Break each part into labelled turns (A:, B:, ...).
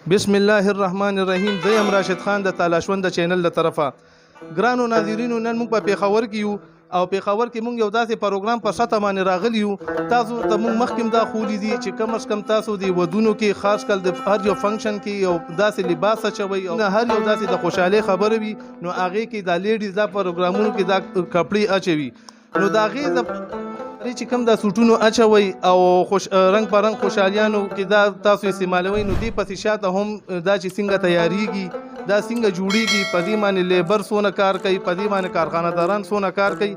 A: بسم الله الرحمن الرحیم. زه یم راشد خان د تالاشوند چینل له طرفه. ګرانو ناظرینو، نن موږ په پیښور کې یو او پیښور کې موږ یو داسې پروګرام په سطح باندې راغلی یو. تاسو ته موږ مخکې دا خولي دي چې کم از کم تاسو د ودونو کې خاص کل د هر یو فنکشن کې یو داسې لباس اچوي او هر یو داسې د خوشحالۍ خبره وي، نو هغې کې دا لیډیز دا پروګرامونو کې دا کپړې اچوي. نو د هغې د چې کوم دا سوټونو اچوي او رنګ په رنګ خوشحالیانو کې دا تاسو استعمالوي، نو دې پسې شاته هم دا چې څنګه تیاریږي، دا څنګه جوړیږي، په دې باندې لیبر څونه کار کوي، په دې باندې کارخانه داران څونه کار کوي.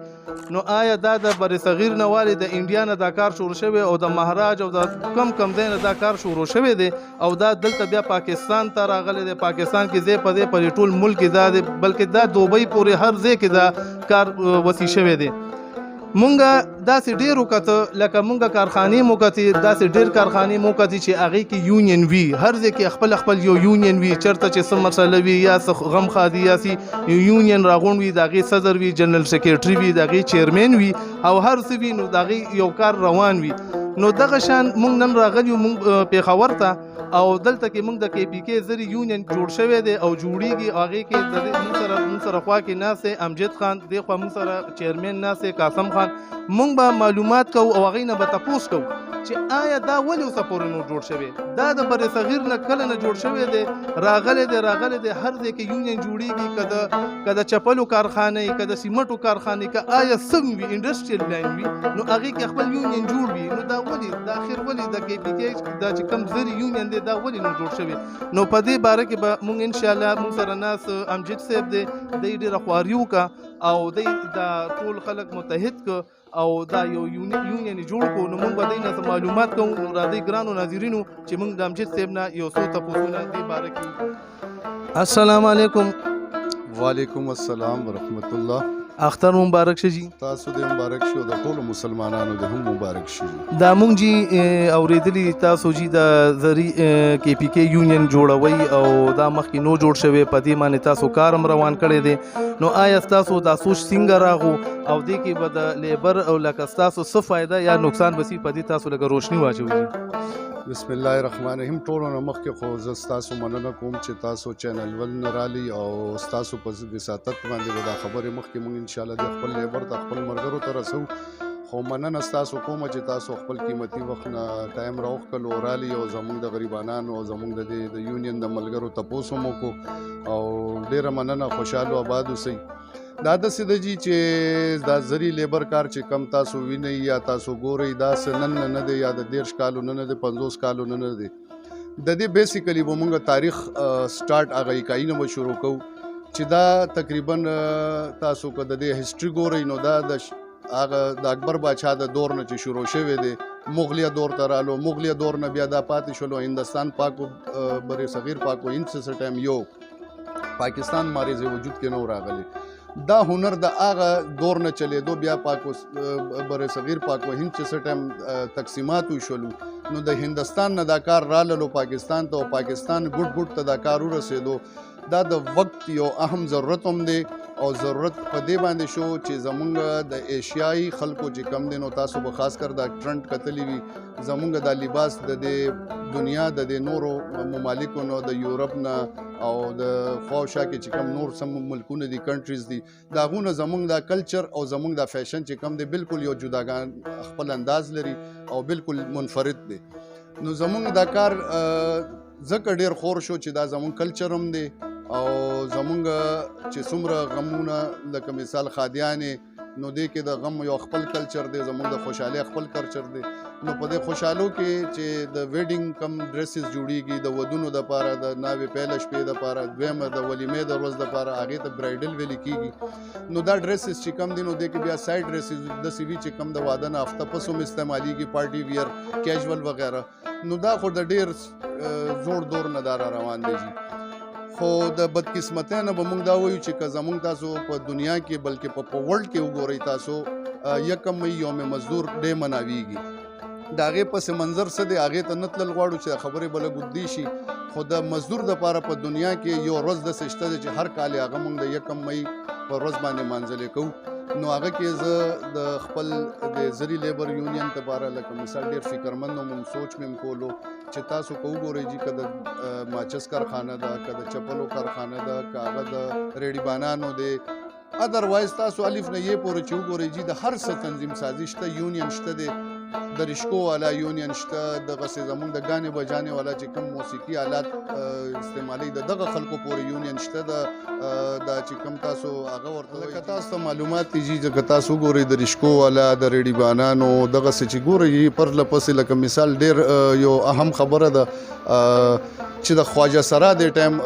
A: نو آیا دا د بر صغیر نه والي د انډیا نه دا کار شروع شوی او د مهاراج او د کم ځای نه دا کار شروع شوی دی او دا دلته بیا پاکستان ته راغلی دی. پاکستان کې ځای په ځای په ټول ملک کې دا دی، بلکې دا دوبۍ پورې هر ځای کې دا کار وسی شوی دی. مونږه داسې ډېر وکړه، لکه مونږه کارخانې مو کتې، داسې ډېر کارخانې مو کتې چې هغې کې یونین وي، هر ځای کې خپل خپل یو یونین وي. چېرته چې څه مسله وي یا څه غم خادي یا سي یونین راغونډ وي، د هغې صدر وي، جنرال سیکرټري وي، د هغې چیرمین وي او هر څه وي، نو د هغې یو کار روان وي. نو دغه شان مونږ نن راغلي یو مونږ پیښور ته او دلته کې مونږ د کې پی کې زری یونین جوړ شوی دی او جوړیږي. هغې کې مونږ سره خوا کې ناست دی امجد خان، دې خوا مونږ سره چیرمین ناست دی قاسم خان. مونږ به معلومات کوو او هغې نه به تپوس کوو چې آیا دا ولې اوسه پورې نو جوړ شوی، دا د بر صغیر نه کله نه جوړ شوی دی، راغلی دی هر ځای کې یونین جوړیږي، که د چپلو کارخانه وي، که د سیمټو کارخانه، که آیا څه وي انډسټریل لاین وي، نو هغې کې خپل یونین جوړ وي. نو دا ولې دا اخر ولې د کې پی کې دا چې کم زری یونین دی دا ولې نو جوړ شوی؟ نو په دې باره کې به مونږ انشاءالله مونږ سره ناست امجد صاحب دی، دی ډېره خواري وکړه او دی دا ټول خلک متحد که او دا یو یونین جوړ کو. نو مونږ به دی نه معلومات کوو. نو راځئ ګرانو ناظرینو چې مونږ د امجد صاحب نه یو څو تپوسونه دې باره کې. السلام علیکم.
B: وعلیکم السلام ورحمت الله.
A: اختر مبارک شه جی.
B: تاسو دې مبارک شي او د ټولو مسلمانانو د هم مبارک شي.
A: دا مونږ جی اوریدلی تاسو جی د زری کې پی کې یونین جوړوي او دا مخکې نو جوړ شوی، په دې باندې تاسو کارم روان کړی دی. نو آیا تاسو دا سوچ څنګه راغو او دې کې به د لیبر او لکه تاسو څه فایده یا نقصان بسی په دې تاسو لکه روشنی واچوي؟
B: بسم الله الرحمن الرحیم. ټولو نه مخکې خو زه ستاسو مننه کوم چې تاسو چینل ول نه رالي او ستاسو په وساطت باندې به دا خبرې مخکې مونږ انشاءالله د خپل لیبر ته خپل ملګرو ته رسو. خو مننه ستاسو کوم چې تاسو خپل قیمتي وخت نه ټایم راوښکلو رالي او زمونږ د غریبانانو او زمونږ د یونین د ملګرو تپوس مو کو او ډېره مننه. خوشحال او آباد اوسئ. دا داسې ده جي چې دا زری لیبر کار چې کم تاسو وینئ یا تاسو ګورئ، دا څه نن نه دی یا د 30 کالو نه دی 50 کالو نه دی. د دې بیسیکلی به مونږ تاریخ سټارټ هغه ایکایي نه به شروع کوو چې دا تقریبا تاسو که د دې هسټري ګورئ نو دا هغه د اکبر باچا د دور نه چې شروع شوی دی، مغلیه دور ته رالو، مغلیه دور نه بیا دا پاتې شولو هندوستان پاکو بر صغیر پاکو هند څه ټایم یو پاکستان مارز وجود کې نو راغلی. دا هنر د هغه دور نه چلیدو، بیا پاکو بر صغیر پاکو هند چې څه ټایم تقسیمات وشولو نو د هندوستان نه دا کار راللو پاکستان ته او پاکستان ګډ ته دا کار ورسېدو. دا د وخت یو اهم ضرورت هم دی او ضرورت په دې باندې شو چې زمونږ د ایشیایي خلکو چې کم دی نو تاسو به خاص کر دا ټرنډ کتلی وي، زمونږ دا لباس د دې دنیا د دې نورو ممالکو نو د یورپ نه او د خواوشا کې چې کم نور سم ملکونه دي کنټریز دي، د هغو نه زمونږ دا کلچر او زمونږ دا فیشن چې کم دی بالکل یو جداګان خپل انداز لري او بالکل منفرد دی. نو زمونږ دا کار ځکه ډېر خور شو چې دا زمونږ کلچر هم دی او زمونږ چې څومره غمونه لکه مثال خادیانې نو دې کې د غم یو خپل کلچر دی، زمونږ د خوشحالۍ خپل کلچر دی. نو په دې خوشحالو کې چې د ویډینګ کم ډریسز جوړیږي د ودونو دپاره، د ناوې پیله شپې دپاره، دویمه د ولیمې د ورځ دپاره هغې ته برایډل ویلې کېږي. نو دا ډریسز چې کم دي نو دې کې بیا سایډ ډریسز داسې وي چې کم د واده نه هفته پس هم استعمالیږي، پارټي ویر کیژول وغیره. نو دا خو د ډېر زوړ دور نه دا را روان دی جي. خو د بدقسمتۍ نه به مونږ دا وایو چې که زمونږ تاسو په دنیا کې بلکې په ورلډ کې وګورئ تاسو 1 مئی یوم مزدور ډے مناویږي. د هغې پسې منظر څه دی هغې ته نه تلل غواړو چې خبرې به لږ اوږدې شي، خو د مزدور دپاره په دنیا کې یو ورځ داسې شته دی چې هر کال یې هغه مونږ د 1 مئی په ورځ باندې مانځلې کوو. نو هغه کې زه د خپل د زری لیبر یونین لپاره لکه مثال ډېر فکرمند وم، سوچ مې کولو چې تاسو که وګورئ چې که د ماچس کارخانه ده، که د چپلو کارخانه ده، که هغه د ریډي بانانو دی، ادروایز تاسو الف نه یې پورې چې وګورئ چې د هر څه تنظیم سازي شته، یونین شته دی، د رشکو والا یونین شته، دغسې زمونږ د ګانې بجانې والا چې کوم موسیقي آلات استعمالوي د دغه خلکو پورې یونین شته ده. دا چې کوم تاسو هغه ورته لکه تاسو ته معلومات دي چې که تاسو وګورئ د رشکو والا د ریډي بانانو دغسې چې ګورئ پرله پسې لکه مثال ډېر یو اهم خبره ده چې د خواجه سرا د ټایم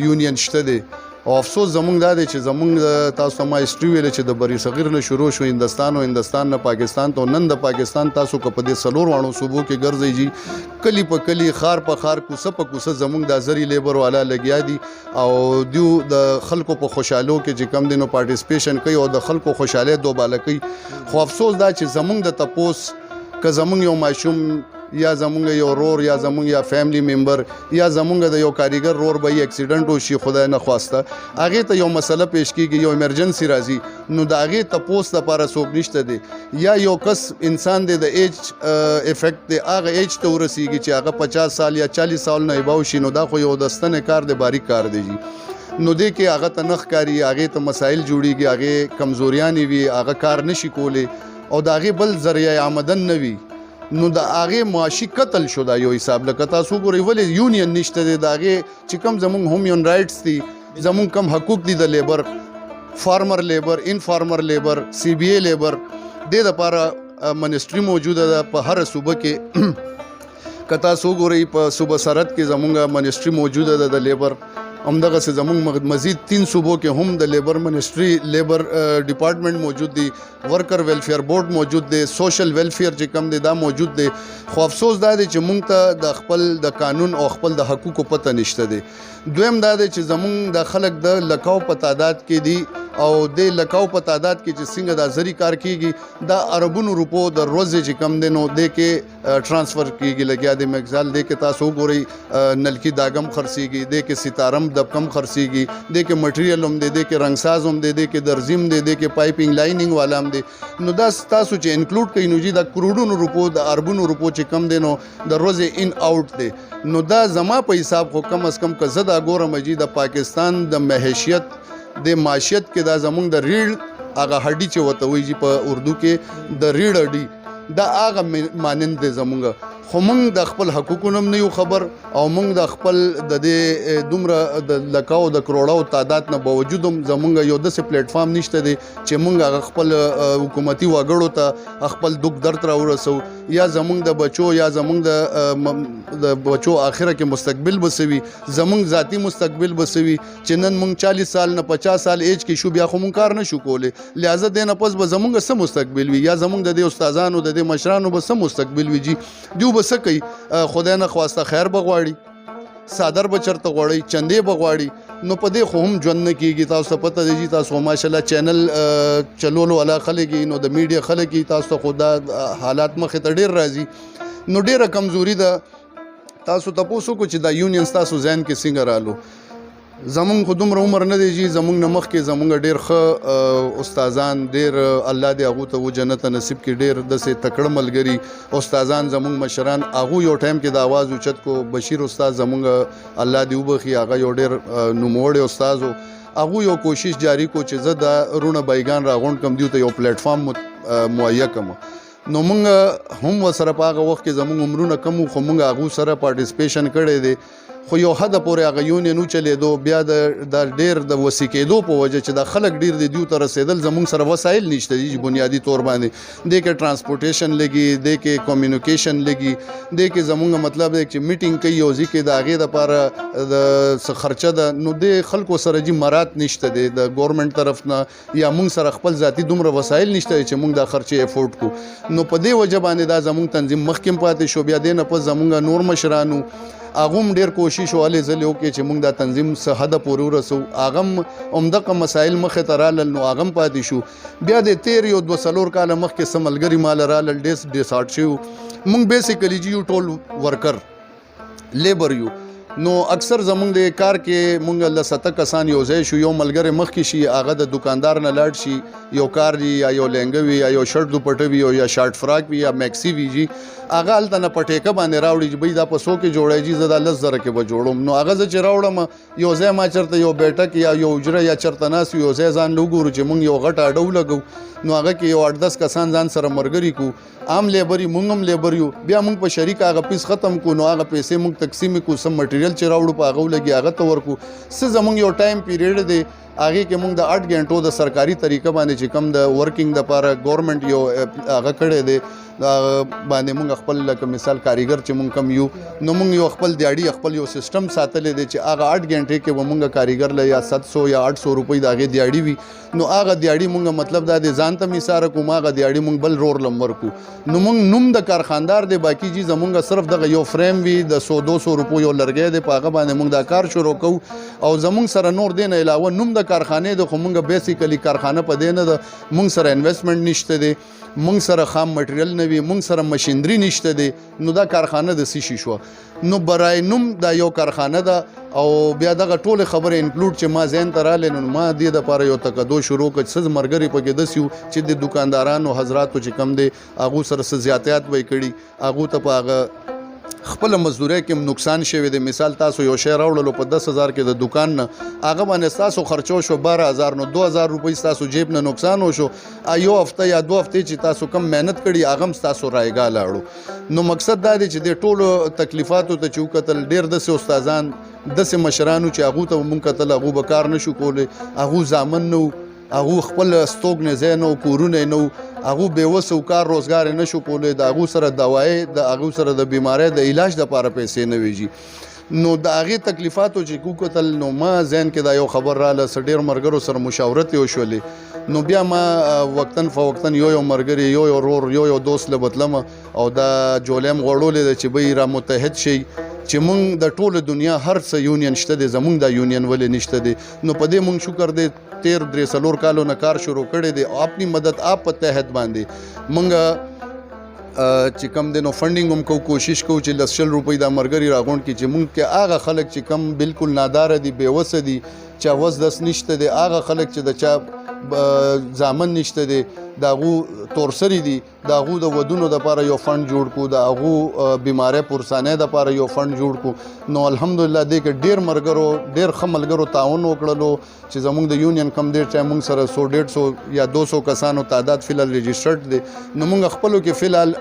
B: یونین شته دی. او افسوس زمونږ دا دی چې زمونږ تاسو ته ما هسټري ویلې چې د بری صغیر نه شروع شو هندوستان او هندوستان نه پاکستان ته، نن د پاکستان تاسو که په دې څلور واړو صوبو کې ګرځئ جي کلی په کلی، خار په خار، کوڅه په کوڅه زمونږ دا زری لیبر والا لګیا دي او دیو د خلکو په خوشحالو کې چې کم دی نو پارټیسپیشن کوي او د خلکو خوشحالۍ دوباله کوي. خو افسوس دا چې زمونږ د تپوس که زمونږ یو ماشوم یا زمونږ یو رور یا زمونږ یا فیملی ممبر یا زمونږ د یو کاریګر رور به یې اکسیډنټ وشي خدای نه خواسته، هغې ته یو مسله پیش کېږي، یو ایمرجنسي راځي، نو د هغې تپوس لپاره څوک نشته دی، یا یو کس انسان دی د ایج افیکټ دی هغه ایج ته ورسیږي چې هغه 50 سال یا 40 سال نه اباو شي، نو دا خو یو د ستنې کار دی، باریک کار دی جي. نو دې کې هغه ته نه ښکاري، هغې ته مسایل جوړېږي، هغې کمزوریانې وي، هغه کار نشي کولی او د هغې بل ذریعه آمدن نه وي، نو د هغې معاشي قتل شو. دا یو حساب لکه تاسو وګورئ ولې یونین نشته دی، د هغې چې کوم زمونږ هومین رایټس دي، زمونږ کم حقوق دي د لیبر، فارمر لیبر، انفارمر لیبر، سی بی ای لیبر، دې دپاره منسټري موجوده ده په هر صوبه کې. که تاسو وګورئ په صوبه سرحد کې زمونږ منسټري موجوده ده د لیبر، همدغسې زمونږ مزید 3 صوبو کې هم د لیبر منسټري لیبر ډپارټمنټ موجود دی، ورکر ویلفیر بورډ موجود دی، سوشل ویلفیر چې کم دی دا موجود دی. خو افسوس دا دی چې مونږ ته د خپل د قانون او خپل د حقوقو پته نشته دی. دویم دا دی چې زمونږ د خلک د لکاو په تعداد کې دي او د لکاو په تعداد کې چې څنګه دا زری کار کیږي دا اربونو روپو د ورځې چې کم دی نو دې کې ټرانسفر کیږي. لګیا دی مثال دې کې تاسو وګورئ نلکي داګم خرڅېږي، دې کې ستارم دبکم خرڅېږي، دې کې مټریل هم دی، دې کې رنګساز هم دی، دې کې درزیم دی، دې کې پایپینګ لاینینګ والا هم دی. نو دا تاسو چې انکلوډ کوئ نو جي دا کروڑونو روپو د اربونو روپو چې کم دی نو د ورځې ان آوټ دی. نو دا زما په حساب خو کم از کم که زه دا ګورم جي د پاکستان د معیشت د معیشت کې دا زمونږ د ریړ هغه هډي چې ورته وایي جي په اردو کې د ریړ هډي دا هغه مانند دی زمونږ. خو مونږ د خپل حقوقو نه هم نه یو خبر او مونږ د خپل د دې دومره د لکاو د کروڑو تعداد نه باوجود هم زمونږ یو داسې پلیټ فارم نشته دی چې مونږ هغه خپل حکومتي وګړو ته خپل دک درد راورسو، یا زمونږ د بچو یا زمونږ د بچو آخره کې مستقبل بسوي، زمونږ ذاتی مستقبل بسوي چې نن مونږ 40 سال نه 50 سال ایج کې شو بیا خو مونږ کار نشو کولی، لہذا دې نه پس به زمونږ څه مستقبل وي، یا زمونږ د دې استادانو د دې مشرانو به څه مستقبل وي جي. دیو څه کوي خدای نه خواسته خیر بغواړي، صادر به چرته غواړي، چندې به غواړي، نو په دې خو هم ژوند نه کېږي. تاسو ته پته دی چې تاسو ماشاءالله چینل چلولو والا خلک نو د میډیا خلک تاسو ته خو دا حالات مخې ته ډېر راځي، نو ډېره کمزوري ده. تاسو تپوس وکړو چې دا یونین ستاسو ذهن کې څنګه رالو. زمونږ خو دومره عمر نه دی جي، زمونږ نه مخکې زمونږ ډېر ښه استادان، ډېر الله دې هغو ته و جنت نصیب کړي، ډېر داسې تکړه ملګري استادان زمونږ مشران، هغو یو ټایم کې د آواز اوچت کو. بشیر استاد زمونږ الله دې وبخي، هغه یو ډېر نوموړی استاد و، هغو یو کوشش جاری کو چې زه دا رونه بایګان راغونډ کم، دیو ته یو پلیټ فارم مهیا کم. نو مونږ هم ورسره په هغه وخت کې زمونږ عمرونه کم وو، خو مونږ هغو سره پارټیسپیشن کړی دی. خو یو حده پورې هغه یونین وچلېدو، بیا د ډېر د وسې کېدو په وجه چې دا خلک ډېر د دیو ته رسېدل، زمونږ سره وسایل نشته دي بنیادي طور باندې، دې کې ټرانسپورټیشن لګي، دې کې کمیونیکیشن لګي، دې کې زمونږ مطلب دی چې میټینګ کوي او ځي کې د هغې دپاره د څه خرچه ده، نو دې خلکو سره جي مرات نشته دی د ګورنمنټ طرف نه، یا مونږ سره خپل ذاتي دومره وسایل نشته دی چې مونږ دا خرچې افورډ کړو. نو په دې وجه باندې دا زمونږ تنظیم مخکې پاتې شو. بیا دې نه پس زمونږ نور مشرانو هغه هم ډېر کوشش هلې ځلې وکړې چې مونږ دا تنظیم څه حده پورې ورسو، هغه هم همدغه مسایل مخې ته رالل، نو هغه هم پاتې شو. بیا د تېر یو 2-3 کاله مخکې څه ملګري ماله رالل، ډېر ډیسارټ شوي. مونږ بیسیکلی جي یو ټول ورکر لیبر یو، نو اکثر زمونږ د کار کې مونږ له 7 کسان یو ځای شو، یو ملګری مخکې شي هغه د دکاندار نه لاړ شي، یو کار وي یا یو لهنګه وي یا یو شرټ دوپټه وي یا شارټ فراک وي یا میکسي وي جي، هغه هلته نه په ټیکه باندې راوړي چې بھئی دا په 100 کې جوړی جي، زه دا 10,000 کې به جوړوم. نو هغه زه چې راوړم یو ځای ما چېرته یو بیټک یا یو حجره یا چېرته ناست یو ځای ځان له وګورو چې مونږ یو غټ اډه ولګو، نو هغه کې یو 8-10 کسان ځان سره ملګري کو، عام لیبر یو، مونږ هم لیبر یو، بیا مونږ په شریک هغه پیس ختم کو، نو هغه پیسې مونږ تقسیم کو، سم مټیریل چې راوړو په هغه ولګي هغه ته ورکو. څه زمونږ یو ټایم پیریډ دی هغې کې مونږ د 8 غنټو د سرکاري طریقه باندې چې کم د ورکینګ دپاره ګورنمنټ یو هغه کړی دی باندې مونږ خپل لکه مثال کاریګر چې مونږ کم یو، نو مونږ یو خپل دیاړي خپل یو سیستم ساتلی دی چې هغه 8 غنټې کې به مونږ کاریګر له یا 700 یا 800 روپۍ د هغې دیاړي وي، نو هغه دیاړي مونږ مطلب دا دی ځان ته میساره کوم، هغه دیاړي مونږ بل رور لم ورکو. نو مونږ نوم د کارخاندار دی، باقي چیز مونږ صرف دغه یو فریم وي د 100-200 روپو یو لرګی دی، په هغه باندې مونږ دا کار شروع کوو. او زمونږ سره نور دی نه علاوه نوم د کارخانې دی، خو مونږ بیسیکلی کارخانه په دی نه ده، مونږ سره انویسټمنټ نشته دی، مونږ سره خام مټریل نه وي، مونږ سره مشینري نشته دی، نو دا کارخانه د څه شي شوه. نو برای نوم دا یو کارخانه ده، او بیا دغه ټولې خبرې انکلوډ چې ما ذهن ته راغلې، نو ما دې دپاره یو تقدو شروع کړ چې څه ملګري پکې داسې یو چې د دکاندارانو حضراتو چې کم دی هغو سره څه زیاتیات به یې کړي، هغو ته په هغه خپل مزدورۍ کې نقصان شوی دی. مثال تاسو یو شی راوړلو په 10,000 کې د دکان نه، هغه باندې ستاسو خرچو شو 12,000، نو 2,000 روپۍ ستاسو جیب نه نقصان وشو، یو هفته یا 2 هفتې چې تاسو کم محنت کړي هغه هم ستاسو رایګاه لاړو. نو مقصد دا دی چې د ټولو تکلیفاتو ته چې وکتل، ډېر داسې استادان داسې مشرانو چې هغو ته مونږ کتل هغو به کار نشو کولی، هغو زامن نه وو، هغو خپل ستوګنې ځای نه و، کورونه یې نه وو، هغو بېوسه و، کار روزګار یې نه شو کولی، د هغو سره دوایي د هغو سره د بیمارۍ د علاج دپاره پیسې نه وي جي. نو د هغې تکلیفاتو چې وکتل، نو ما ذهن کې دا یو خبر راله، څه ډېر ملګرو سره مشاورت یې وشولې، نو بیا ما وقتاً فوقتاً یو ملګري یو ورور یو دوست له بتلم، او دا جوله م غوړولې ده چې بی را متحد شي چې مونږ د ټوله دنیا هر څه یونین شته دی، زمونږ دا یونین ولې نشته دی. نو په دې مونږ شکر دی 13-4 کالو نه کار شروع کړی دی، او اپنی مدد آپ په تحت باندې مونږ چې کم دی نو فنډینګ هم کوو، کوشش کوو چې 10 روپۍ دا ملګري راغونډ کړي چې مونږ کې هغه خلک چې کم بالکل ناداره دي، بېوسه دي، چا وس دس نشته دی، هغه خلک چې د چا زامن نشته دی، د هغو تورسري دي، د هغو د ودونو دپاره یو فنډ جوړ کړو، د هغو بیمارۍ پرسانۍ دپاره یو فنډ جوړ کړو. نو الحمدلله دې کې ډېر ملګرو ډېر ښه ملګرو تعاون وکړلو چې زمونږ د یونین کم دیر ټایم مونږ سره 100-150 یا 200 کسانو تعداد فی الحال رجسټرډ دی. نو مونږ خپلو کې فی الحال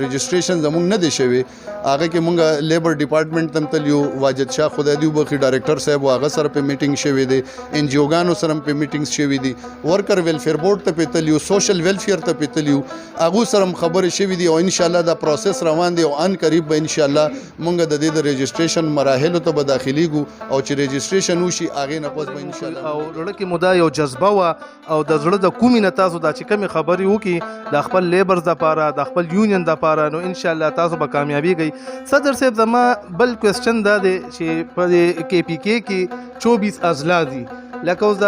B: رجسټریشن زمونږ نه دی شوی، هغه کې مونږ لیبر ډپارټمنټ ته هم تللي یو، واجد شاه خدای دې وبخي ډایرکټر صاحب هغه سره په میټینګ شوی دی، ان جي اوګانو سره هم په میټینګز شوي دي، ورکر ویلفیر بورډ ته پې تللي یو، سوشل ویلفیر ته پې تللي یو، هغو سره هم خبرې شوي دي، او انشاءالله دا پروسس روان دی، او ان قریب به انشاءالله مونږ د دې د رجسټریشن مراحلو ته به داخلیږو، او چې رجسټریشن وشي هغې نه پس به انشاءالله.
A: او زړه کې مو دا یو جذبه وه، او د زړه د کومې نه تاسو دا چې کمې خبرې وکړي د خپل لیبرز دپاره د خپل یونین دپاره، نو انشاءالله تاسو به کامیابیږئ. صدر صاحب زما بل کوېسچن دا دی چې په کې پي کې کې 24 اضلاع دي، لکه اوس د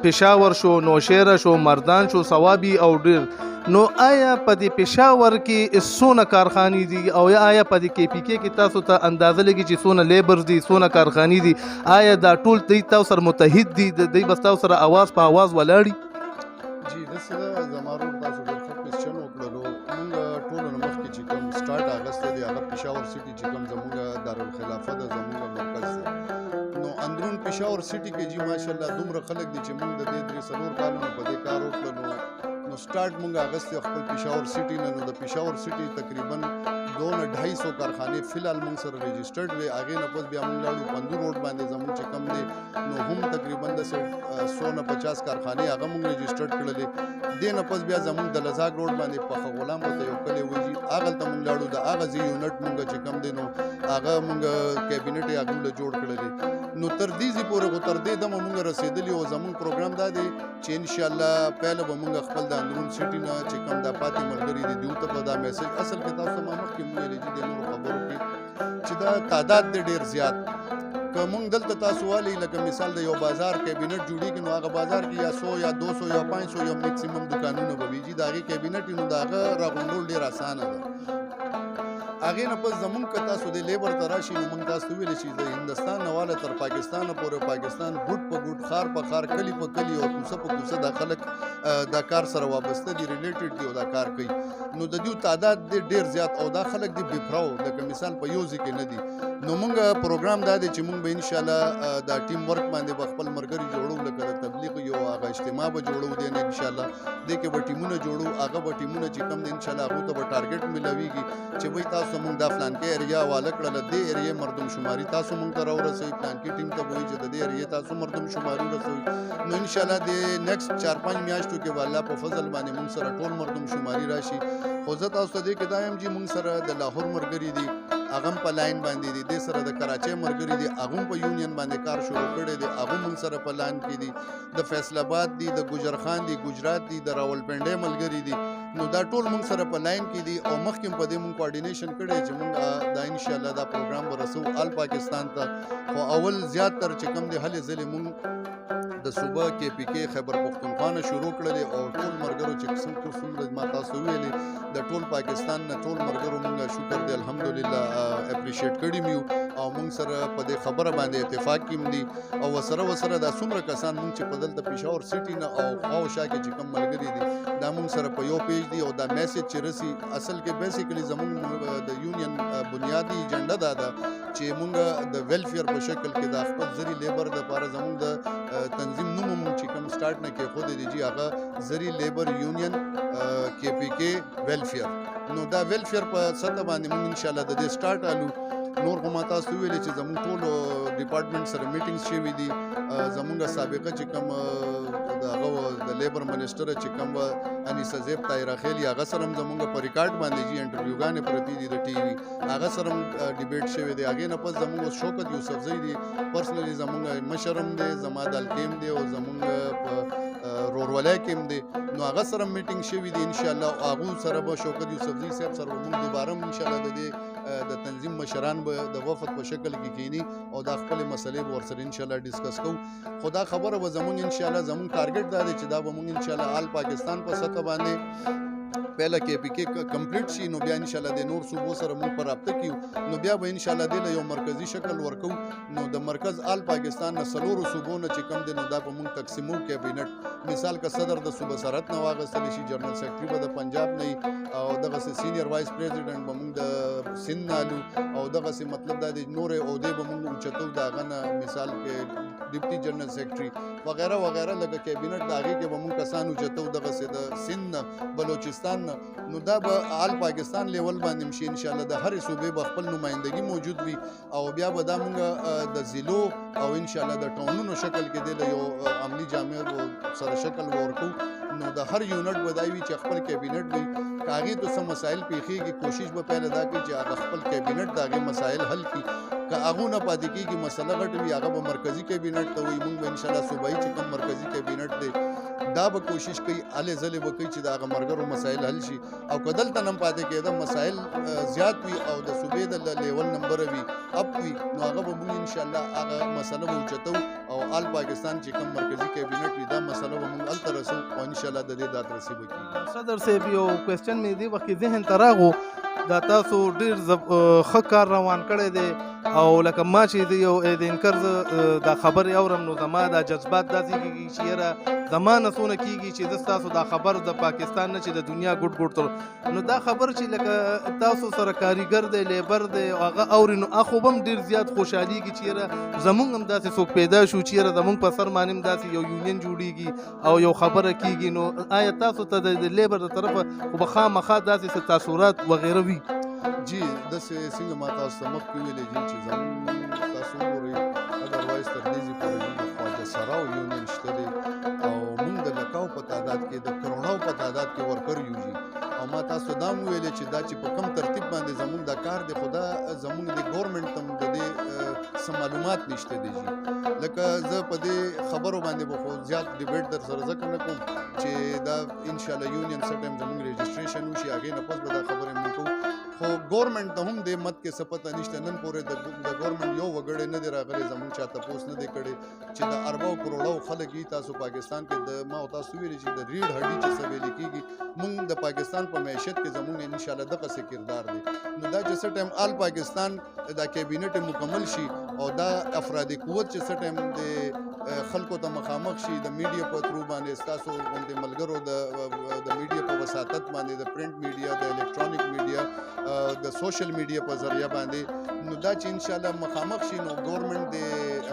A: پېښور شو، نوشهره شو، مردان شو، صوابي او ډېر، نو آیا په دې پېښور کې څونه کارخانې دي، او آیا په دې کې پي کې تاسو ته اندازه لګي چې څونه لیبرز دي، څونه کارخانې دي، آیا دا ټول دوی تاسو سره متحد دي، دوی به تاسو سره اواز په اواز ولاړي؟
B: جی داسې ده، زما ورور تاسو ډېر ښه کوېسچن وکړلو. مونږ ټولو نه مخکې چې کوم سټارټ اخیستی دی هغه پېښور سټي چې کوم زمونږ دارالخلافه ده، زمونږ مرکز دی. نو اندرون پېښور سټي کې جی ماشاءالله دومره خلک دي چې مونږ د دې 3-4 کالو نه په دې کار وکړلو. نو سټارټ مونږ اخیستی خپل پېښور سټي نه، نو د پېښور سټي تقریبا 200-250 کارخانې فی الحال مونږ سره رجسټرډ وې، هغې نه پس بیا مونږ لاړو پندو روډ باندې زمونږ چې کم دی نو هم تقریبا د 100-50 کارخانې هغه مونږ رجسټرډ کړلې. دې نه پس بیا زمونږ د لزاګ روډ باندې پخه غلام ورته یو کلی وایي، هغلته مونږ لاړو، د هغه ځای یونټ مونږ چې کم دی نو هغه مونږ کابینټ یې هغو له جوړ کړلې. نو تر دې ځای پورې خو تر دې دمه مونږ رسېدلي، او زمونږ پروګرام دا دی چې انشاءالله پیله به مونږ خپل د اندرون سټي نه چې کوم دا پاتې ملګري دي دوی ته به دا میسج، اصل کې تاسو ته ما مخکې ویلي چې د نورو خبرو کې چې دا تعداد دی ډېر زیات. که مونږ دلته تاسو والي لکه مثال د یو بازار کابینټ جوړېږي، نو هغه بازار کې یا 100 یا 200 یا 500 یا میکسیمم دکانونه به وي جي، د هغې کابینټ نو د هغه راغونډول ډېر اسانه ده. هغې نه پس زمونږ که تاسو د لیبر ته راشي نو موږ تاسو ته ویلی چې د هندوستان نه واله تر پاکستانه پورې پاکستان ګوټ په ګوټ ښار په ښار کلي په کلي او کوڅه په کوڅه دا خلک دا کار سره وابسته دي ریلیټډ دي او دا کار کوي نو د دوی تعداد دی ډېر زیات او دا خلک دي بفراو لکه مثال په یو ځای کې نه دي نو موږ پروګرام دا دی چې موږ به انشاءالله دا ټیم ورک باندې به خپل ملګري جوړو لکه د تبلیغ یو هغه اجتماع به جوړو دی نه انشاءالله دې کې به ټیمونه جوړو هغه به ټیمونه چې کوم دی انشاءالله هغو ته به ټارګټ میلاویږي چې وایي تاسو موږ دا فلانکې ایریا حواله کړله دې ایریې مردم شماري تاسو موږ ته راورسوئ فلانکې ټیم ته به وایي چې د دې ایریې تاسو مردم شماري ورسوئ نو انشاءالله د نیکسټ 4-5 میاشتو کې به الله په فضل باندې موږ سره ټول مردم شماري راشي خو زه تاسو ته دې کې دا یم چې موږ سره د لاهور ملګري دي هغه هم په لاین باندې دي دې سره د کراچۍ ملګري دي هغه هم په یونین باندې کار شروع کړی دی هغه موږ سره په لاین کې دي د فیصل آباد دي د ګجرخان دي ګجرات دي د راولپنډۍ ملګري دي نو دا ټول موږ سره په لاین کې دي او مخکې په دې موږ کوارډینیشن کړی چې موږ دا انشاءالله دا پروګرام به رسو آل پاکستان ته خو اول زیات تر چې کوم دی هلې ځلې موږ د صوبه کې پی کې خیبر پښتونخوا نه شروع کړلې او ټول ملګرو چې څومره ما تاسو ویلې د ټول پاکستان نه ټول ملګرو موږ شکر دی الحمدلله اپریشیټ کړي مې او موږ سره په دې خبره باندې اتفاق کیم دي او وسره دا څومره کسان موږ چې په دلته پېښور سیټي نه او خواوشا کې چې کوم ملګري دي دا موږ سره په یو پیج دي او دا میسج چې رسي اصل کې بیسیکلی زموږ د یونین بنیادی ایجنډا دا ده چې موږ د ویلفیر په شکل کې د خپل زری لیبر د لپاره زموږ د تنظیم نوم چې کوم سٹارټ نه کې خو دی جی هغه زری لیبر یونین کې پی کې ویلفیر نو دا ویلفیر په سطح باندې موږ ان شاء الله د دې سٹارټ الو نور هم تاسو ویلې چې زموږ ټول ډپارټمنټ سره میټینګز شوي دي زموږ سابقه چې کوم د لیبر منسټر چې کوم انیسه زیب طاهره خیلی هغه سره زموږ په ریکارډ باندې جی انټرویوګانې پرتی دي د ټي وي هغه سره ډیبیټ شوی دی هغې نه پس زموږ شوکت یوسفزی دی پرسنلی زموږ مشرم دی زما د الکیم دی او زموږ په رورولای کې هم دی نو هغه سره میټینګ شوي دي ان شاء الله هغو سره به شوکت یوسفزی صاحب سره موږ دوباره ان شاء الله د تنظیم مشران به د وفد په شکل کې کینی او دا خپل مسلې به ورسره ان شاء الله ډیسکس کوو خو دا خبره به زموږ ان شاء الله زموږ ټارګټ دا دی چې دا به موږ ان شاء الله آل پاکستان په سطح باندې پہله کې پی کې کمپلیټ شي نو بیا ان شاء الله د نور صوبو سره موږ په رابطه کیو نو بیا به ان شاء الله د یو مرکزی شکل ورکو نو د مرکز آل پاکستان نه سلورو صوبو نه چې کم دي نو دا به موږ تقسیمو کابینټ مثال کا صدر د صوبه سرحد نه واغستل شي جنرال سیکرټری به د پنجاب نه او دغه سینیئر وایس پریزیډنټ به موږ د سند نالو او دغه مطلب دا د نور عہدې به موږ اوچتو داغه نه مثال کې ډیپټي جنرال سیکرټری وغیرہ وغیرہ لکه کابینټ داغه کې به موږ کسان اوچتو دغه د سند بلوچستان نو دا به آل پاکستان لیول باندې مشي ان شاء الله د هر صوبې به خپل نمائندګي موجود وي او بیا به دا موږ د ضلعو او ان شاء الله د ټاونونو شکل کې د یو عملی جامع سره شکل ورکو نو د هر یونټ به دا وي چې خپل کابینټ وي کاغې ته څه مسایل پیښیږي کوشش به پهله دا کوي چې هغه خپل کابینټ د هغې مسایل حل کړي که هغو نه پاتې کېږي مسله غټ وي هغه به مرکزي کابینټ ته وایي موږ به انشاءالله صوبایي چې کوم مرکزي کابینټ دی دا به کوشش کوي هلې ځلې به کوي چې د هغه مرګرو مسایل حل شي او که دلته نه پاتې کېده مسایل زیات وي او د صوبې د لیول نمبره وي اپ وي نو هغه به موږ انشاءالله هغه مسله به اوچتو او آل پاکستان چې کوم مرکزي کابینټ وي دا مسله به موږ هلته رسو او انشاءالله د دې دادرسي به کېږي
A: صدر صاحب یو کوېسچن مې دې وخت کې ذهن ته راغو دا تاسو ډېر ښه کار روان کړی دی او لکه ما چې د یو د انکر دا خبرې اورم نو زما دا جذبات داسې کېږي چې یاره زما نه څونه کېږي چې زه ستاسو دا خبر د پاکستان نه چې د دنیا ګوټ ګوټ تر نو دا خبر چې لکه تاسو سره کاریګر دی لیبر دی هغه اوري نو هغه به هم ډېر زیات خوشحالېږي چې یاره زمونږ هم داسې څوک پیدا شو چې یاره زمونږ په سر باندې هم داسې یو یونین جوړېږي او یو خبره کېږي نو آیا تاسو ته د لیبر د طرفه خو به خامخا داسې څه تاثرات وغیره وي
B: جی داسې څنګه ما تاسو ته مخکې ویلې دي چې زموږ تاسو وګورئ ادروایز تر دې پورې موږ خواجه سراو یونین شته دی او موږ د لکاو په تعداد کې د کروڑاو په تعداد کې ورکر یو جي او ما تاسو دا مو ویلې چې دا چې په کم ترتیب باندې زموږ د کار دی خو دا زموږ د ګورنمنټ ته د دې څه معلومات نشته دی جی لکه زه په دې خبرو باندې به خو زیات ډیبیټ در سره ځکه نه کوم چې دا انشاءالله یونین څه ټایم زموږ رجسټریشن وشي هغې نه پس به دا خبرې موږ کوو خو ګورنمنت ته هم دې مت کې څه پته نشته. نن پورې د ګورنمنت یو وګړی نه دی راغلی زموږ چا تپوس نه دی کړی چې د اربو کروڑو خلک یې تاسو پاکستان کې د ما او تاسو ویلي چې د ریډ هډي چې څه ویل کېږي موږ د پاکستان په معیشت کې زموږ انشاءالله دغسې کردار دی. نو دا چې څه ټایم آل پاکستان دا کابینټ مکمل شي او دا افرادي قوت چې څه ټایم د خلکو ته مخامخ شي د میډیا په ترو باندې ستاسو غوندې ملګرو د میډیا په وساطت باندې د پرنټ میډیا د الکترونیک میډیا د سوشل میډیا په ذریعہ باندې نو دا چې انشاءالله مخامخ شي نو ګورنمنٹ د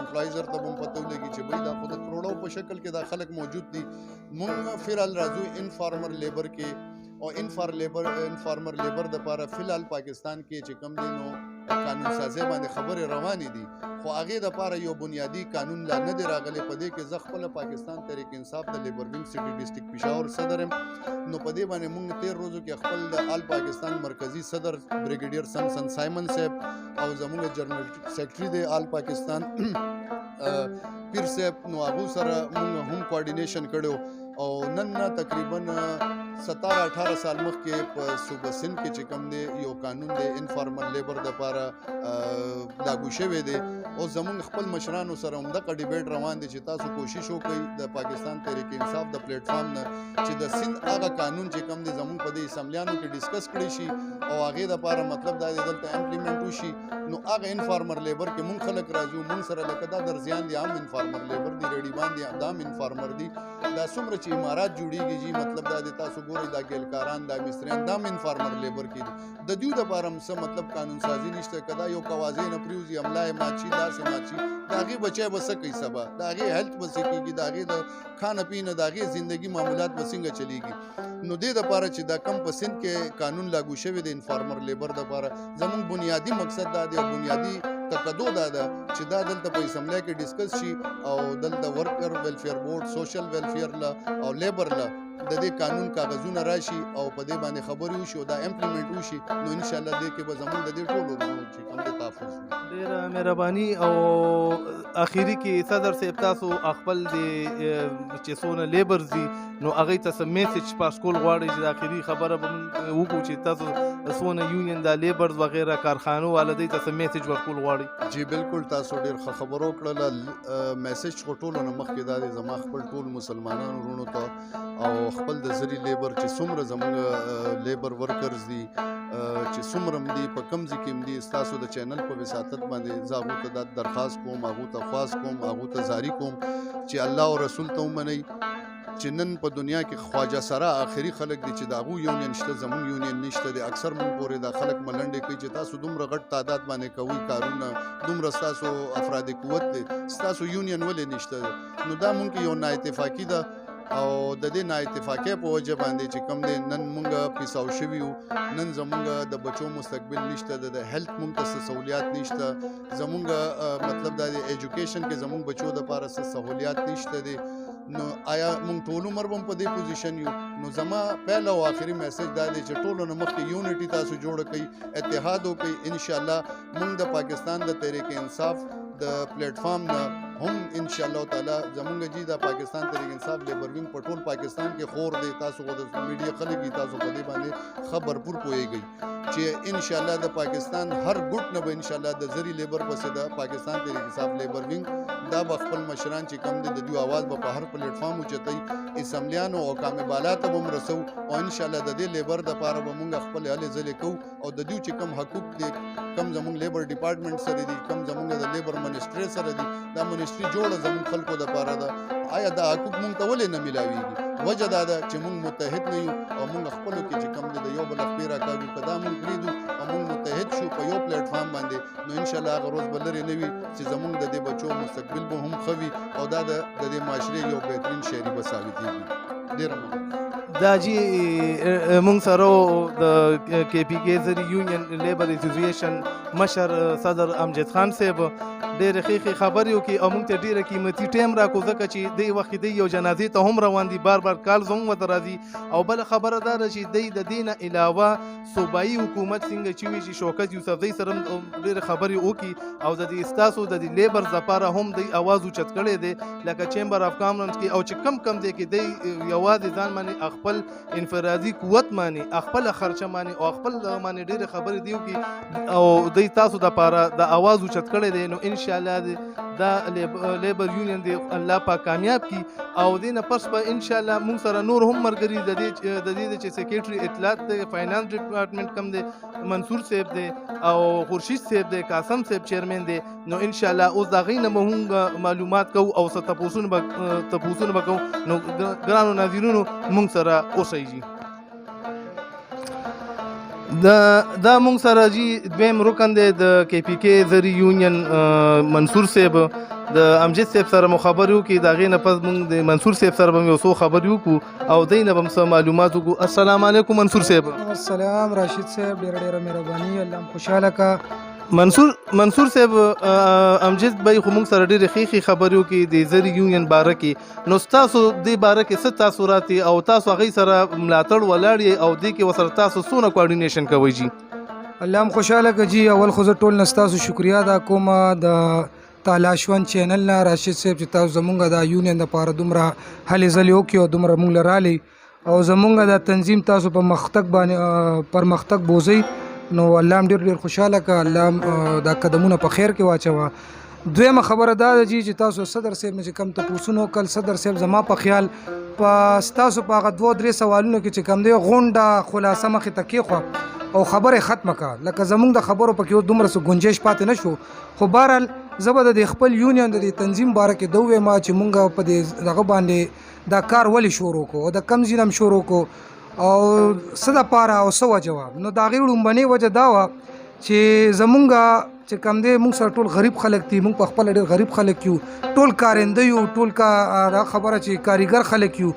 B: امپلایزر ته هم پته ولګي چې بھئی دا خو د کروڑو په شکل کې دا خلک موجود دي. مونږ فیلحال راځو انفارمر لیبر کې او انفارمر لیبر د پاره فیلحال پاکستان کې چې کم دي نو قانون سازی باندې خبرې روانې دي خو هغې دپاره یو بنیادي قانون لا نه دی راغلی. په دې کې زه خپله پاکستان تحریک انصاف د لیبر وینګ سټي ډسټرکټ پېښور صدر یم. نو په دې باندې موږ تیر روزو کې خپل د آل پاکستان مرکزی صدر بریګیډیر سمسن سایمن صاحب او زموږ جنرال سیکرټري د آل پاکستان پیر صاحب نو هغو سره موږ هم کوارډینیشن کړی او نن تقریبا 17-18 سال مخکې په صوبه سند کې چې کوم دی یو قانون دی انفارمل لیبر دپاره لاګو شوی دی او زموږ خپل مشرانو سره همدغه ډیبیټ روان دی چې تاسو کوشش وکړئ د پاکستان تحریک انصاف د پلیټ فارم نه چې د سند هغه قانون چې کوم دی زموږ په دې اسمبلیانو کې ډسکس کړی شي او هغې دپاره مطلب دا دی دلته امپلیمنټ وشي. نو هغه انفارمر لیبر کې مونږ خلک راځو مونږ سره لکه دا درزیان دي عام انفارمر لیبر دي ریډیبان دي دا هم انفارمر دي دا څومره چې امارات جوړیږي جی مطلب دا دی تاسو ګورئ دا ګیلکاران دا مستریان دا هم انفارمر لیبر کې دي د دیو دپاره هم څه مطلب قانون سازي نشته که دا یو کوازې نه پرېوځي املا یې مات شي داسې مات شي د هغې بچی به څه کوي سبا د هغې هیلث به څه کېږي د هغې د خانه پینه د هغې زندګي معمولات به څنګه چلیږي. نو دې دپاره چې دا کم په سند کې قانون لاګو شوی د انفارمر لیبر دپاره زموږ بنیادي مقصد دا دی او بنیادي تقدو دا ده چې دا دلته په اسمبلی کې ډسکس شي او دلته ورکر ویلفیر بورډ سوشل ویلفیر له او لیبر له د دې قانون کاغذونه راشي او په دې باندې خبرې وشي او دا امپلیمنټ وشي نو انشاءالله دې کې به زموږ د دې ټولو چې کوم دی تحفظ وي.
A: ډېره مهرباني او اخیری کې صدر صاحب تاسو خپل د چې څونه لیبرز دي نو هغې ته څه میسج پاس کول غواړئ چې د اخري خبره به موږ وکړو چې تاسو څونه یونین دا لیبرز وغیره کارخانو والا دی ته څه میسج ورکول غواړئ؟
B: جی بالکل تاسو ډېر ښه خبر وکړله. میسج خو ټولو نه مخکې دا دی زما خپل ټول مسلمانانو وروڼو ته او خپل د زری لیبر چې څومره زموږ لیبر ورکرز دي چې څومره هم دي په کوم ځای کې هم دي ستاسو د چینل په وساطت باندې زه هغو ته دا درخواست کوم هغو ته خواست کوم هغو ته زاري کوم چې الله او رسول ته ومنئ چې نن په دنیا کې خواجه سره آخري خلک دي چې د هغو یونین شته زموږ یونین نشته دی. اکثر مونږ پورې دا خلک ملنډې کوي چې تاسو دومره غټ تعداد باندې کوئ کارونه دومره ستاسو افرادي قوت دی ستاسو یونین ولې نشته دی. نو دا مونږ کې یو نااتفاقي ده او د دې نااتفاقۍ په وجه باندې چې کوم دی نن مونږ پیساو شوي یو نن زمونږ د بچو مستقبل نشته د هیلث مونږ ته څه سهولیات نشته زمونږ مطلب دا دی ایجوکیشن کې زمونږ بچو دپاره څه سهولیات نشته دی. نو آیا مونږ ټول عمر به په دې پوزیشن یو؟ نو زما پیل او آخري میسج دا دی چې ټولو نه مخکې یونټي تاسو جوړه کړئ اتحاد وکړئ انشاءالله مونږ د پاکستان د تحریک انصاف د پلیټ فارم نه هم انشاءالله تعالی زمونږ جی د پاکستان تحریک انصاف لیبر وینګ په ټول پاکستان کې خور دی تاسو خو د میډیا خلک دي تاسو په دې باندې ښه بھرپور پوهیږئ چې انشاءالله د پاکستان هر ګوټ نه به انشاءالله د زری لیبر پسې د پاکستان تحریک انصاف لیبر وینګ دا به خپل مشران چې کم دي د دوی آواز به په هر پلیټ فارم اوچتئ اسمبلیانو او کام بالا ته به هم رسو او انشاءالله د دې لیبر دپاره به مونږ خپل هلې ځلې کوو او د دوی چې کم حقوق دي کم زمونږ لیبر ډپارټمنټ سره دي کم زمونږ د لیبر منسټرۍ سره دي دا منسټري جوړه زمونږ خلکو دپاره ده. آیا دا حقوق مونږ ته ولې نه میلاویږي؟ وجه دا ده چې مونږ متحد نه یو او مونږ خپلو کې چې کم دی د یو بل خپې راکاږو که دا مونږ پرېږدو او مونږ متحد شو په یو پلیټ فارم باندې نو انشاءالله هغه روز به لرې نه وي چې زمونږ د دې بچو مستقبل به هم ښه وي او دا د دې معاشرې یو بهترین شهري به ثابتېږي. ډېره مننه.
A: دا جی مونږ سره د کې پی کې زری یونین لیبر اسوسییشن مشر صدر امجد خان صاحب ډېرې ښې خبرې وکړي او موږ ته ډېره قیمتي ټایم راکړو ځکه چې دی وخت دی یو جنازې ته هم روان دي بار کال زموږ ورته راځي او بله خبره دا ده چې دی د دې نه علاوه صوبایي حکومت څنګه چې وي چې شوکت یوسفزۍ سره هم ډېرې خبرې وکړي او د دې ستاسو د دې لیبرز دپاره هم دی اواز اوچت کړی دی لکه چیمبر اف کامرنز کې او چې کم دی کې دی یوازې ځان باندې خپل انفرادي قوت باندې خپله خرچه باندې او خپل باندې ډېرې خبرې دی وکړي او دی تاسو دپاره د اواز اوچت کړی دی نو انشاءالله دا لیبر یونین دی الله پاک کامیاب کی او دې نه پس به انشاءالله موږ سره نور هم ملګري د دې چې سیکریټري اطلاعات دی فاینانس ډپارټمنټ کم دی منصور صاحب دی او خورشید صاحب دی قاسم صاحب چیرمن دی نو انشاءالله اوس د هغې نه به هم معلومات کوو او څه تپوسونه به کوو نو ګرانو ناظرینو موږ سره اوسئ جي دا مونږ سره جی دویم رکن دی د کې پی کې زری یونین منصور صاحب د امجد صاحب سره مو خبرې وکړي د هغې نه پس مونږ د منصور صاحب سره به یو څو خبرې وکړو او دی نه به څه معلومات وکړو السلام علیکم منصور صاحب
C: السلام راشد صاحب ډېره مهرباني الله هم خوشحاله کا
A: منصور صاحب امجد بای خو موږ سره ډېرې ښې خبرې وکړي د زری یونین باره کې نو ستاسو دې باره کې څه تاثرات دي او تاسو هغې سره ملاتړ ولاړ یې او دې کې ورسره تاسو څونه کوارډینیشن کوئ جي
C: الله هم خوشحاله که جي اول خو زه ټول نه ستاسو شکریا ادا کوم د تالاشوند چینل نه راشد صاحب چې تاسو زمونږ د یونین دپاره دومره هلې ځلې وکړي او دومره موږ له رالئ او زمونږ د تنظیم تاسو په پرمختګ بوځئ نو الله هم ډېر خوشحاله که الله دا قدمونه په خیر کې واچوه دویمه خبره دا ده چې تاسو صدر صاحب نه چې کم تپوسونه وکړل صدر صاحب زما په خیال په ستاسو په هغه 2-3 سوالونو کې چې کم دی غونډه خلاصه مخې ته کېښوه او خبرې ختمه کړه لکه زمونږ د خبرو پکې اوس دومره څه ګنجایش پاتې نه شو خو بهرحال زه به د خپل یونین د تنظیم باره کې دا ووایم چې مونږ په دې دغه باندې دا کار ولې شروع کړو او د کم ځای نه هم شروع کړو او څه دپاره او څه وجه وه نو د هغې لومبنۍ وجه دا وه چې زمونږ چې کم دی مونږ سره ټول غریب خلک دي مونږ په خپله ډېر غریب خلک یو ټول کارنده یو ټول دا خبره چې کاریګر خلک یو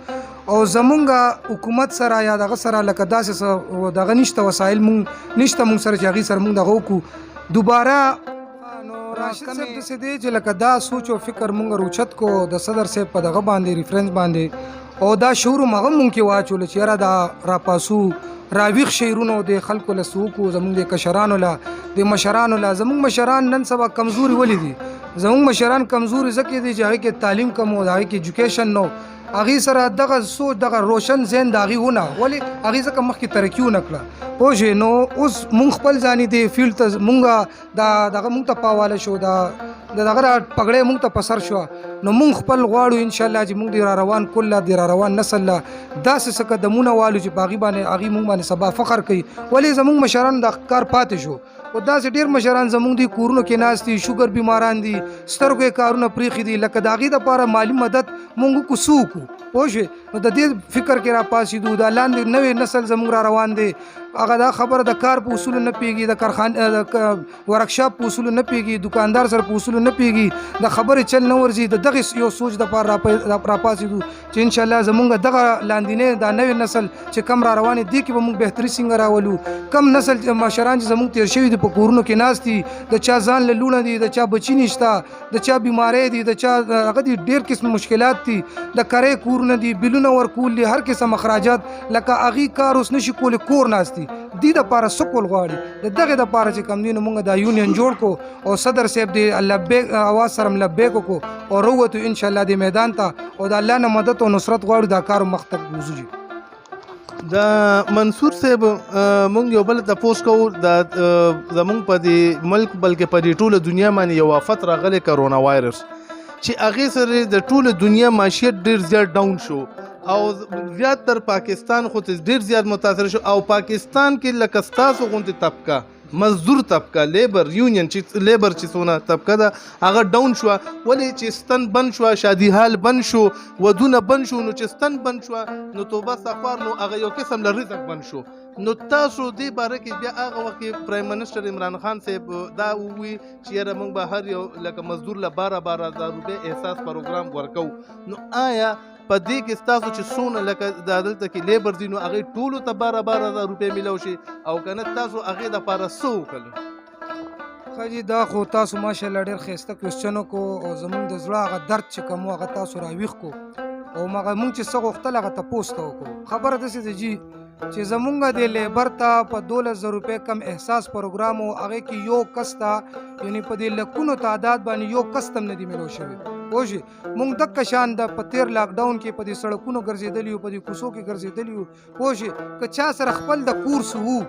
C: او زمونږ حکومت سره یا دغه سره لکه داسې دغه نشته وسایل مونږ نشته مونږ سره چې هغې سره مونږ دغه وکړو دوباره نو راشد صاحب داسې دی چې لکه دا سوچ او فکر مونږ روچت کو د صدر صاحب په دغه باندې ریفرنس باندې او دا شعور هم هغه مونږ کې واچول چې یاره دا راپاسو راویښ شعرونو د خلکو له سوکو زمونږ د کشرانو له د مشرانو له زمونږ مشران نن سبا کمزوري ولې دي زمونږ مشران کمزوري ځکه دي چې هغې کې تعلیم کم و هغې کې ایجوکیشن نو هغې سره دغه سوچ دغه روشن ذهن د هغې ونه ولې هغې ځکه مخکې ترقي ونه کړه پوه شوې نو اوس مونږ خپل ځاني دی فیلډ ته مونږ دغه مونږ ته پاواله شو دغه پګړۍ مونږ ته په سر شوه نو مونږ خپل غواړو انشاءالله چې مونږ د را روان کله د را روان نسل له داسې څه قدمونه والو چې په هغې مونږ باندې سبا فخر کوي ولې زمونږ مشران د کار پاتې شو او داسې ډېر مشران زمونږ دي کورونو کې ناست دي شوګر بیماران دي سترګو یې کارونه پرېښي دي لکه د هغې دپاره مالي مدد مونږ وکړو څه وکړو پوه شوې نو د دې فکر کې را پاسېدو دا لاندې نوې نسل زمونږ را روان دی هغه دا خبره د کار په اصولو نه پوهېږي د کارخانې ورکشاپ په اصولو نه پوهېږي دکاندار سره په اصولو نه پوهېږي د خبرې چل نه ورځي د دغې یو سوچ دپاره را پاسېدو چې انشاءالله زمونږ دغه لاندینۍ دا نوې نسل چې کم را روان دي کې به مونږ بهتري څنګه راولو کم نسل مشران چې زمونږ تېر شوي دي په کورونو کې ناست دي د چا ځان له لوڼه دي د چا بچي نشته د چا بیماری دي د چا هغه دي ډېر قسم مشکلات دي د کرۍ کورونه دي بلونه ورکول دي هر قسم اخراجات لکه هغې کار اوس نشي کولی کور ناست دي دې دپاره څه کول غواړي د دغې دپاره چې کم دي نو مونږ دا یونین جوړ کړو او صدر صاحب د لبیک اواز سره لبیک وکړو او راووتو انشاءالله د میدان ته او د الله نه مدد او نصرت غواړو دا کار مخ ته وځو
A: د منصور صاحب مونږ یو بل تپوس کوو زمونږ په دې ملک بلکې په دې ټوله دنیا باندې یو آفت راغلی کرونا وایرس چې هغې سره د ټوله دنیا معیشت ډېر زیات ډاون شو او زیات تر پاکستان خو ډېر زیات متاثر شو او پاکستان کې لکه ستاسو غوندې طبقه مزدور طبقه لیبر یونین چې لیبر چې څونه طبقه ده هغه ډاون شوه ولې چې ستن بند شوه شادي حال بند شو ودونه بند شو نو چې ستن بند شوه نو توبه استغفار نو هغه یو قسم له رزق بند شو نو تاسو دې باره کې بیا هغه وخت کې پرایم منسټر عمران خان صاحب دا ووي چې یاره موږ به هر یو لکه مزدور له 12,000 روپۍ احساس پروګرام ورکو نو آیا په دې کې ستاسو چې څونه لکه دا دلته کې لیبر دي نو هغې ټولو ته 12,000 روپۍ میلاو شي او که نه تاسو هغې دپاره څه وکړل
C: ښه جي دا خو تاسو ماشاءالله ډېر ښایسته کوېسچن وکړو او زمونږ د زړه هغه درد چې کوم و هغه تاسو راویښ کړو او هغه مونږ چې څه غوښتل هغه تپوس ته وکړو. خبره داسې ده جي چې زمونږ د لیبر ته په 12,000 روپۍ کم احساس پروګرام و هغې کې یو کس ته یعنې په دې لکونو تعداد باندې یو کس ته هم نه دي میلو شوي پوه شوې. مونږ دقه شان د په تېر لاکډاون کې په دې سړکونو ګرځېدلي یو په دې کوڅو کې ګرځېدلي یو پوه شوې. که چا سره خپل د کورس وو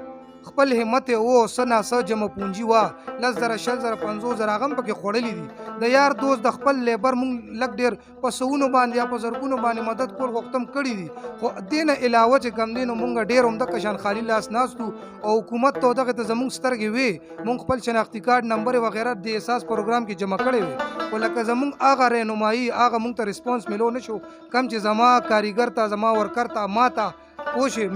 C: خپل همت یې و څه ناڅه جمع پونجي وه 10,000 20,000 50,000 هغه هم پکې خوړلي دي. د یار دوست د خپل لیبر مونږ لږ ډېر په سوونو باندې یا په زرګونو باندې مدد کول غوښتم کړي دي خو دې نه علاوه چې کم دی نو مونږ ډېر همدغه شان خالي لاس ناستو او حکومت ته دغه ته زمونږ سترګې وې مونږ خپل شناختي کارت نمبر وغیره د احساس پروګرام کې جمع کړی وې خو لکه زمونږ هغه رهنمایي هغه مونږ ته ریسپانس میلو نه شو کم چې زما کاریګر ته زما ورکر ته ما ته پوه شوې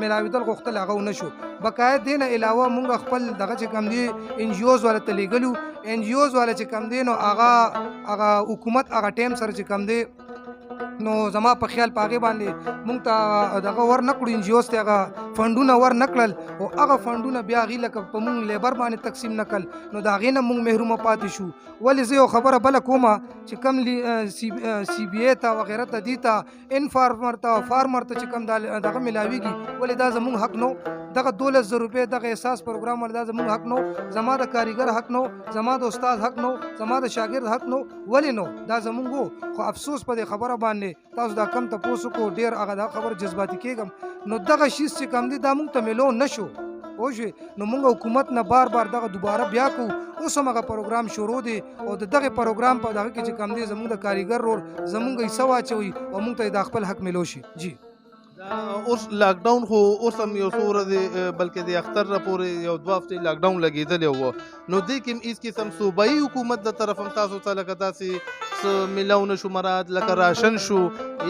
C: میلاوېدل غوښتل هغه ونه شو. بقایا دې نه علاوه مونږ خپل دغه چې کم دی ان جی اوز والا ته لیږلو ان جی اوز والا چې کم دی نو هغه حکومت هغه ټایم سره چې کم دی نو زما په خیال په هغې باندې مونږ ته دغه ور نه کړو ان جی اوز ته هغه فنډونه ور نه کړل او هغه فنډونه بیا هغې لکه په مونږ لیبر باندې تقسیم نه کړل نو د هغې نه مونږ محرومه پاتې شو. ولې زه یو خبره بله کومه چې کم سی بی ای ته وغیره ته دې ته انفارمر ته فارمر ته چې کم دغه میلاویږي ولې دا زمونږ حق نو دغه 12,000 روپۍ دغه احساس پروګرام ولې دا زمونږ حق نو زما د کاریګر حق نو زما د استاد حق نو زما د شاګرد حق نو ولې نو دا زمونږ وو. خو افسوس په دې خبره باندې تاسو دا کم تپوس وکړو ډېر هغه دا خبر جذباتي کېږم نو دغه شیز چې کم دی دا مونږ ته میلو نه شو پوه شوې. نو مونږ حکومت نه بار دغه دوباره بیا کوو اوس هم هغه پروګرام شروع دی او د دغه پروګرام په دغه کې چې کم دی زمونږ د کاریګر رول زمونږ حصه واچوي او مونږ ته د خپل حق میلو شي. جی
A: اوس لاکډاون خو اوس هم یو څو ورځې بلکې د اختر را پورې یو 2 هفتې لاکډاون لګېدلی و نو دې کې هم هېڅ قسم صوبایي حکومت د طرف هم تاسو ته لکه داسې څه میلاو نه شو مراد لکه راشن شو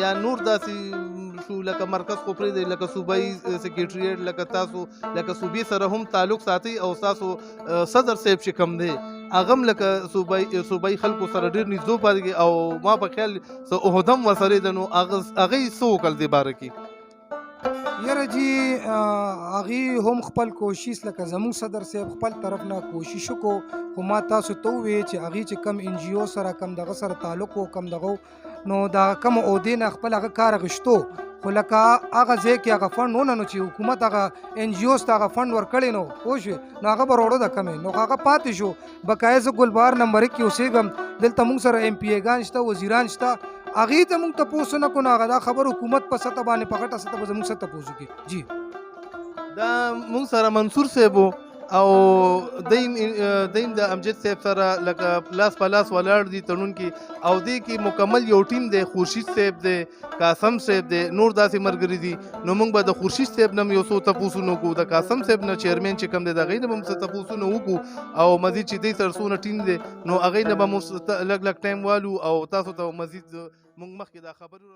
A: یا نور داسې شو لکه مرکز خو پرېږدئ لکه صوبایي سکریټریټ لکه تاسو لکه صوبې سره هم تعلق ساتئ او ستاسو صدر صاحب چې کوم دی هغه هم لکه صوبایي خلکو سره ډېر نږدې پاتې او ما په خیال څه عهده هم ورسره ده نو هغې څه وکړل دې باره کې
C: یاره جی هغې هم خپل کوشش لکه زموږ صدر صاحب خپل طرف نه کوشش وکړو خو ما تاسو ته وویل چې هغې چې کم ان جی او سره کم دغه سره تعلق و کم دغه نو دا کم عهدې نه خپل هغه کار اخیستو خو لکه هغه ځای کې هغه فنډ ونه نو چې حکومت هغه ان جی اوز ته هغه فنډ ورکړی نو پوه شوې نو هغه به روړو ده کمې نو هغه پاتې شو. بقایا زه ګلبهار نمبر 1 کې اوسېږم دلته موږ سره ایم پی ایګان شته وزیران شته هغې ته موږ تپوس نه کړو نو هغه دا خبر حکومت په سطح باندې په غټه سطح به زموږ سره تپوس وکړي. جی
A: دا موږ سره منصور صاحب او دیم د امجد صاحب سره لکه لاس په لاس ولاړ دي تړون کې او دې کې مکمل یو ټیم دی خورشید صاحب دی قاسم صاحب دی نور داسې ملګري دي نو موږ به د خورشید صاحب نه یو څو تپوسونه وکړو د قاسم صاحب نه چیرمین چې کوم دی د هغې نه به هم څه تپوسونه وکړو او مزید چې دی سره څونه ټیم دی نو هغې نه به مو لږ ټایم والو او تاسو ته مزید موږ مخکې دا خبرې